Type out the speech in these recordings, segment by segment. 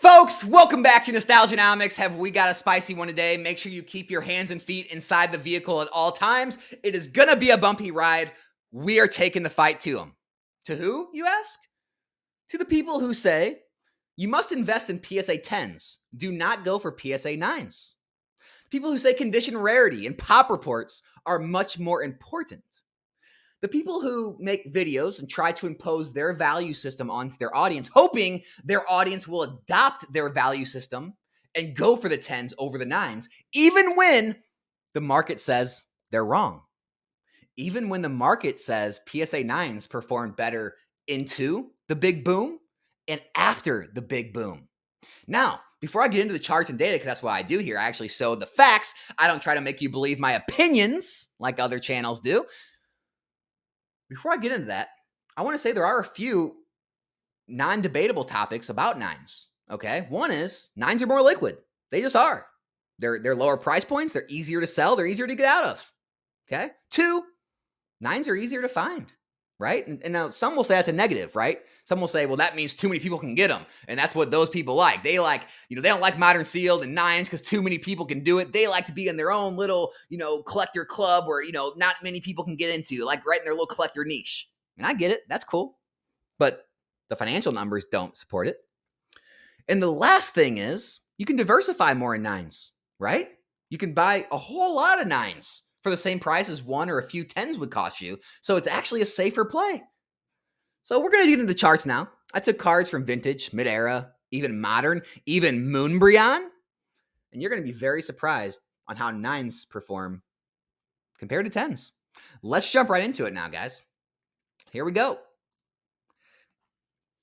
Folks, welcome back to Nostalgianomics. Have we got a spicy one today? Make sure you keep your hands and feet inside the vehicle at all times. It is going to be a bumpy ride. We are taking the fight to them. To who, you ask? To the people who say, you must invest in PSA 10s. Do not go for PSA 9s. People who say condition rarity and pop reports are much more important. The people who make videos and try to impose their value system onto their audience, hoping their audience will adopt their value system and go for the 10s over the 9s, even when the market says they're wrong. Even when the market says PSA 9s perform better into the big boom and after the big boom. Now, before I get into the charts and data, because that's what I do here, I actually show the facts. I don't try to make you believe my opinions like other channels do. Before I get into that, I want to say there are a few non-debatable topics about 9s, okay? One is 9s are more liquid. They just are. They're lower price points. They're easier to sell. They're easier to get out of, okay? 2, 9s are easier to find, right? And now some will say that's a negative, right? Some will say, well, that means too many people can get them, and that's what those people like. They like, they don't like modern sealed and 9s because too many people can do it. They like to be in their own little, collector club where, not many people can get into, like right in their little collector niche. And I get it. That's cool. But the financial numbers don't support it. And the last thing is you can diversify more in 9s, right? You can buy a whole lot of 9s for the same price as 1 or a few 10s would cost you. So it's actually a safer play. So we're going to get into the charts now. I took cards from vintage, mid-era, even modern, even Moonbryon. And you're going to be very surprised on how 9s perform compared to 10s. Let's jump right into it now, guys. Here we go.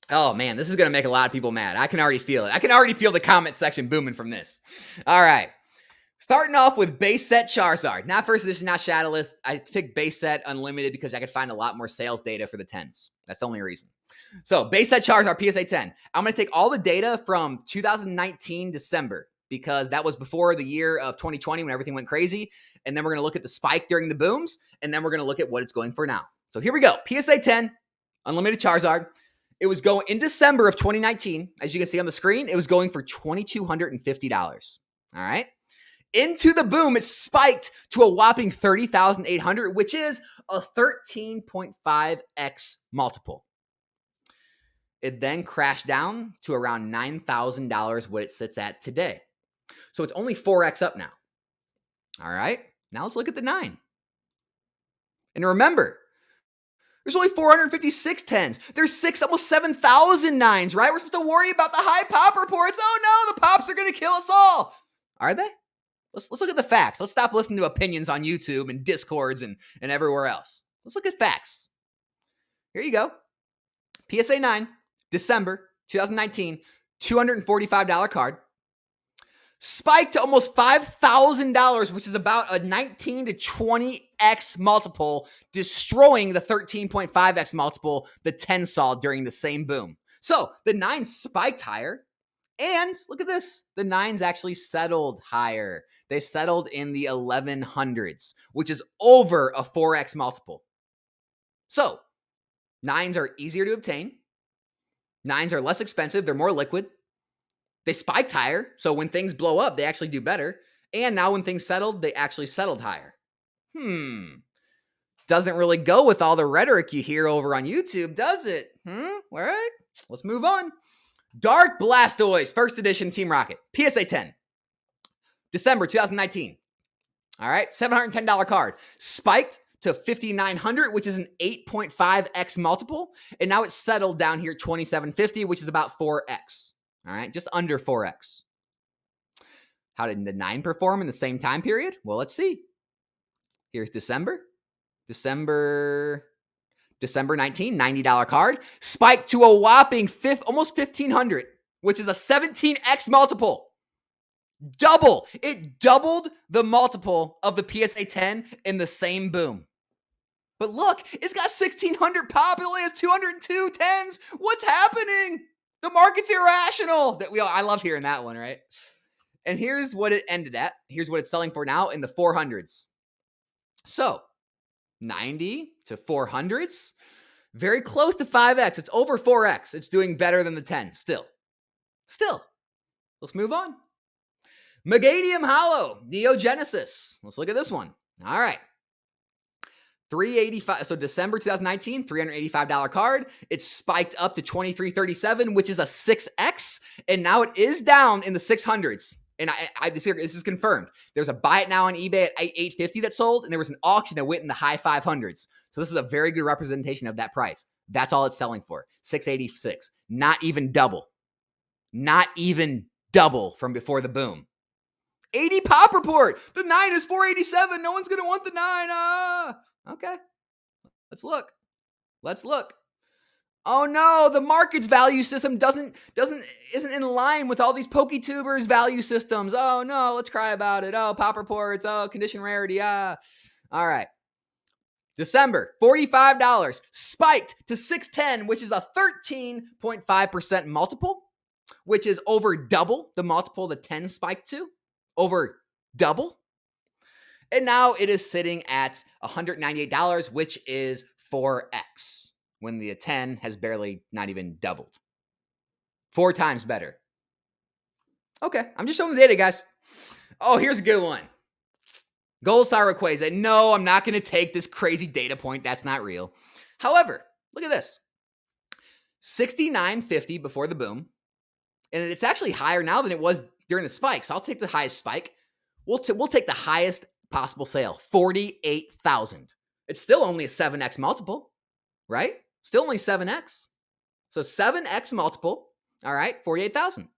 Oh, man, this is going to make a lot of people mad. I can already feel it. I can already feel the comment section booming from this. All right. Starting off with base set Charizard. Not first edition, not Shadowless. I picked base set unlimited because I could find a lot more sales data for the 10s. That's the only reason. So base set Charizard PSA 10. I'm going to take all the data from 2019 December because that was before the year of 2020 when everything went crazy. And then we're going to look at the spike during the booms. And then we're going to look at what it's going for now. So here we go. PSA 10, unlimited Charizard. It was going in December of 2019. As you can see on the screen, it was going for $2,250. All right. Into the boom, it spiked to a whopping 30,800, which is a 13.5x multiple. It then crashed down to around $9,000, what it sits at today. So it's only 4x up now. All right, now let's look at the 9. And remember, there's only 456 10s. There's almost 7,000 9s, right? We're supposed to worry about the high pop reports. Oh no, the pops are going to kill us all. Are they? Let's look at the facts. Let's stop listening to opinions on YouTube and Discords and everywhere else. Let's look at facts. Here you go. PSA 9, December 2019, $245 card. Spiked to almost $5,000, which is about a 19 to 20x multiple, destroying the 13.5x multiple the 10 saw during the same boom. So the 9 spiked higher. And look at this. The 9s actually settled higher. They settled in the 1100s, which is over a 4x multiple. So 9s are easier to obtain. 9s are less expensive. They're more liquid. They spiked higher. So when things blow up, they actually do better. And now when things settled, they actually settled higher. Doesn't really go with all the rhetoric you hear over on YouTube, does it? All right, let's move on. Dark Blastoise, first edition Team Rocket, PSA 10, December 2019. All right, $710 card. Spiked to 5,900, which is an 8.5x multiple. And now it's settled down here, 2,750, which is about 4x. All right, just under 4x. How did the 9 perform in the same time period? Well, let's see. Here's December 19, $90 card. Spiked to a whopping almost 1,500, which is a 17x multiple. Double. It doubled the multiple of the PSA 10 in the same boom. But look, it's got 1,600 pop. It only has 202 10s. What's happening? The market's irrational. I love hearing that one, right? And here's what it ended at. Here's what it's selling for now in the 400s. So 90 to 400s, very close to 5x. It's over 4x. It's doing better than the 10 still. Let's move on. Meganium Hollow, Neo Genesis. Let's look at this one. All right. $385. So December 2019, $385 card. It's spiked up to $23.37, which is a 6X. And now it is down in the 600s. And this is confirmed. There's a buy it now on eBay at $850 that sold, and there was an auction that went in the high 500s. So this is a very good representation of that price. That's all it's selling for. $686. Not even double. Not even double from before the boom. 80 pop report. The 9 is $487. No one's going to want the 9. Okay. Let's look. Oh no, the market's value system isn't in line with all these PokeTubers value systems. Oh no, let's cry about it. Oh, pop reports. Oh, condition rarity. All right. December, $45, spiked to $610, which is a 13.5% multiple, which is over double the multiple the 10 spiked to. Over double. And now it is sitting at $198, which is 4X. When the 10 has barely not even doubled. 4 times better. Okay, I'm just showing the data, guys. Oh, here's a good one. Gold Star Rayquaza. No, I'm not going to take this crazy data point. That's not real. However, look at this. $69.50 before the boom. And it's actually higher now than it was during the spike. So I'll take the highest spike. We'll take the highest possible sale. $48,000. It's still only a 7X multiple, right? Still only 7X. So 7X multiple. All right, 48,000.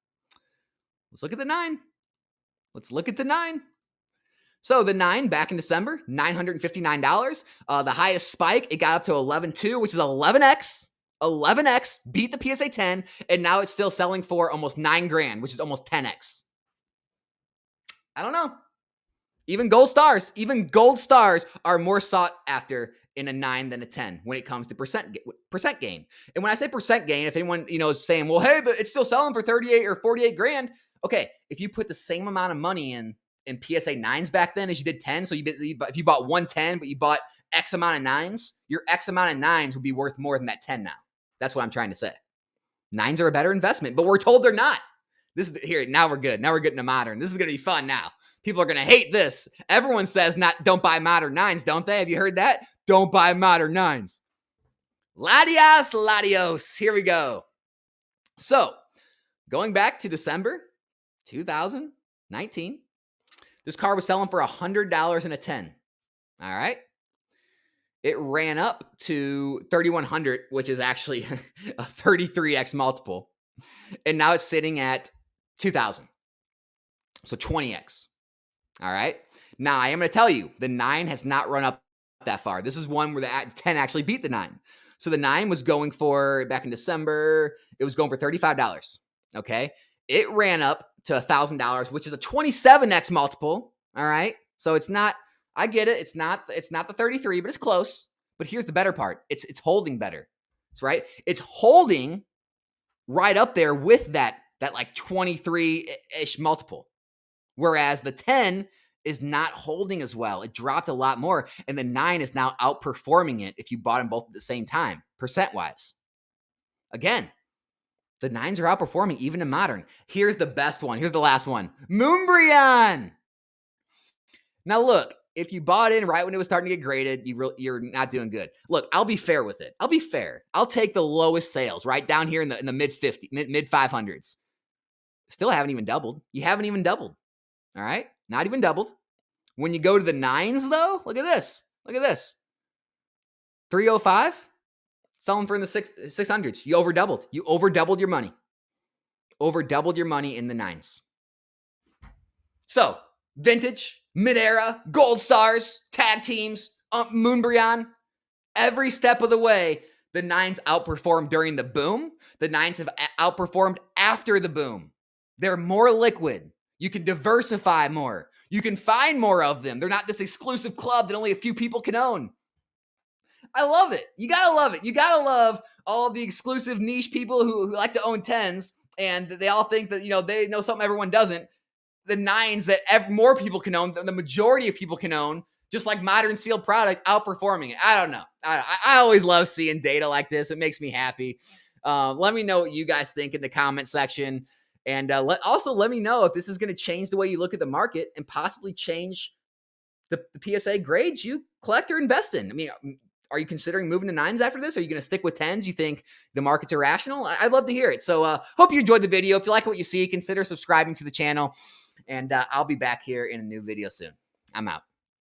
Let's look at the 9. So the 9 back in December, $959. The highest spike, it got up to 11.2, which is 11X. 11X, beat the PSA 10, and now it's still selling for almost $9,000, which is almost 10X. I don't know. Even gold stars are more sought after in a 9 than a 10 when it comes to percent gain. And when I say percent gain, if anyone is saying, well, hey, but it's still selling for 38 or 48 grand. Okay, if you put the same amount of money in PSA 9s back then as you did 10, so if you bought 110 but you bought X amount of 9s, your X amount of 9s would be worth more than that 10 now. That's what I'm trying to say. 9s are a better investment, but we're told they're not. Now we're good. Now we're getting to modern. This is going to be fun now. People are going to hate this. Everyone says don't buy modern 9s, don't they? Have you heard that? Don't buy modern 9s. Latios. Here we go. So, going back to December 2019, this car was selling for $100 and a 10. All right. It ran up to 3,100, which is actually a 33X multiple. And now it's sitting at 2,000. So 20X. All right. Now I am going to tell you, the 9 has not run up that far. This is one where the 10 actually beat the 9. So the 9 was going for, back in December, it was going for $35. Okay. It ran up to $1,000, which is a 27X multiple. All right. So it's not, I get it. It's not the 33, but it's close. But here's the better part. It's holding better. That's right. It's holding right up there with that like 23-ish multiple. Whereas the 10 is not holding as well. It dropped a lot more. And the 9 is now outperforming it if you bought them both at the same time, percent-wise. Again, the 9s are outperforming even in modern. Here's the best one. Here's the last one. Moonbryon. Now look, if you bought in right when it was starting to get graded, you're not doing good. Look, I'll be fair with it. I'll be fair. I'll take the lowest sales right down here in the mid 500s. Still haven't even doubled. You haven't even doubled. All right? Not even doubled. When you go to the 9s though, look at this. 305 selling for in the 600s. You overdoubled. You overdoubled your money. Overdoubled your money in the 9s. So, vintage, mid-era, gold stars, tag teams, Moonbryon. Every step of the way, the 9s outperformed during the boom. The 9s have outperformed after the boom. They're more liquid. You can diversify more. You can find more of them. They're not this exclusive club that only a few people can own. I love it. You gotta love it. You gotta love all the exclusive niche people who like to own 10s, and they all think that they know something everyone doesn't. The 9s that more people can own, the majority of people can own, just like modern sealed product, outperforming it. I don't know. I always love seeing data like this. It makes me happy. Let me know what you guys think in the comment section. And also let me know if this is going to change the way you look at the market and possibly change the PSA grades you collect or invest in. I mean, are you considering moving to 9s after this? Are you going to stick with 10s? You think the market's irrational? I'd love to hear it. So hope you enjoyed the video. If you like what you see, consider subscribing to the channel. And I'll be back here in a new video soon. I'm out.